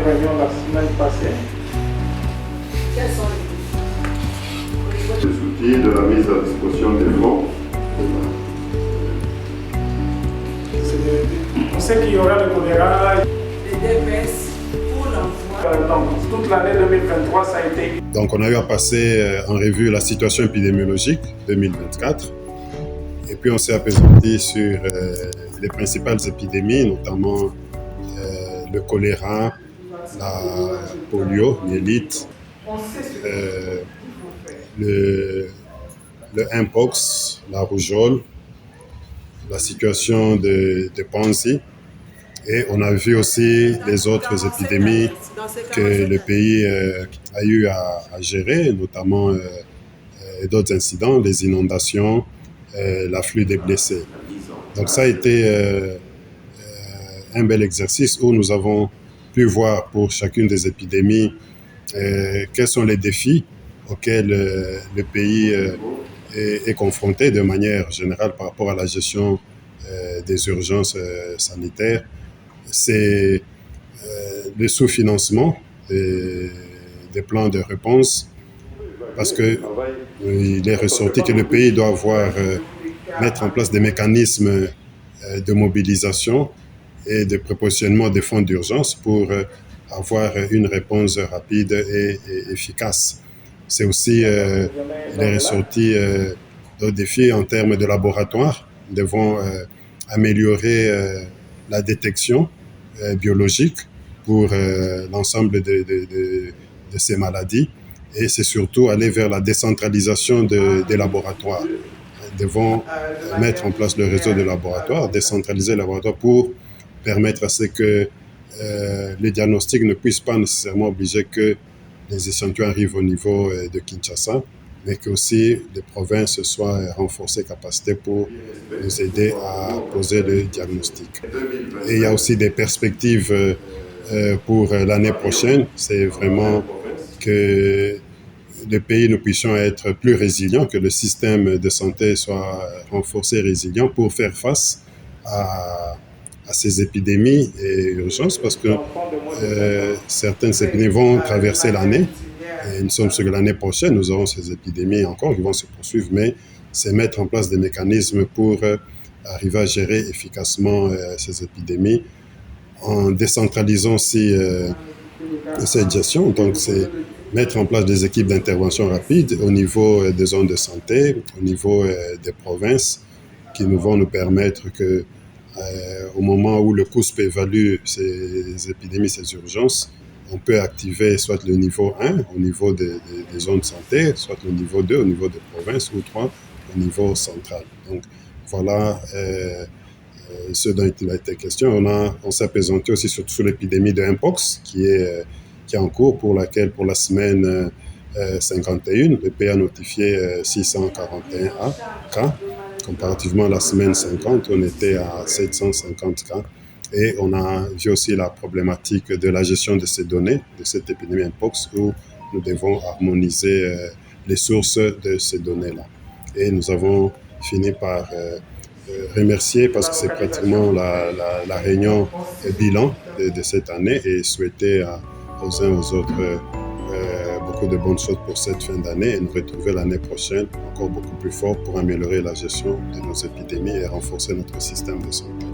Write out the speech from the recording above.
réunion la semaine passée. Quels sont les outils de la mise à disposition des fonds? On sait qu'il y aura le choléra. les DPS pour l'emploi? Donc, toute l'année 2023, ça a été. Donc, on a eu à passer en revue la situation épidémiologique 2024. Et puis, on s'est appesanti sur les principales épidémies, notamment le choléra, la polio, myélite, le mpox, la rougeole, la situation de Panzi. Et on a vu aussi les autres épidémies que le pays a eu à gérer, notamment d'autres incidents, les inondations, l'afflux des blessés. Donc ça a été un bel exercice où nous avons pu voir pour chacune des épidémies quels sont les défis auxquels le pays est confronté de manière générale par rapport à la gestion des urgences sanitaires. C'est le sous-financement des plans de réponse parce qu'il est ressorti que le pays doit mettre en place des mécanismes de mobilisation et de prépositionnement des fonds d'urgence pour avoir une réponse rapide et efficace. C'est aussi, il est ressorti d'autres défis en termes de laboratoire. Nous devons améliorer la détection biologique pour l'ensemble de ces maladies. Et c'est surtout aller vers la décentralisation des laboratoires. Nous devons mettre en place le réseau de laboratoires, décentraliser les laboratoires pour permettre à ce que les diagnostics ne puissent pas nécessairement obliger que les échantillons arrivent au niveau de Kinshasa, mais que aussi les provinces soient renforcées capacités pour nous aider à poser le diagnostic. Et il y a aussi des perspectives pour l'année prochaine. C'est vraiment que le pays, nous puissions être plus résilients, que le système de santé soit renforcé et résilient pour faire face à ces épidémies et urgences, parce que certaines épidémies vont traverser l'année. Et nous sommes sûrs que l'année prochaine, nous aurons ces épidémies encore qui vont se poursuivre, mais c'est mettre en place des mécanismes pour arriver à gérer efficacement ces épidémies en décentralisant aussi cette gestion. Donc, c'est mettre en place des équipes d'intervention rapide au niveau des zones de santé, au niveau des provinces, qui vont nous permettre que au moment où le COUSP évalue ces épidémies, ces urgences, on peut activer soit le niveau 1 au niveau des zones de santé, soit le niveau 2 au niveau des provinces ou 3 au niveau central. Donc voilà ce dont il a été question. On s'est appesanti aussi sur l'épidémie de mpox qui est en cours, pour laquelle pour la semaine 51, le pays a notifié 641 cas. Comparativement à la semaine 50, on était à 750 cas. Et on a vu aussi la problématique de la gestion de ces données, de cette épidémie mpox, où nous devons harmoniser les sources de ces données-là. Et nous avons fini par remercier, parce que c'est pratiquement la réunion bilan de cette année, et souhaiter aux uns aux autres beaucoup de bonnes choses pour cette fin d'année et nous retrouver l'année prochaine encore beaucoup plus fort pour améliorer la gestion de nos épidémies et renforcer notre système de santé.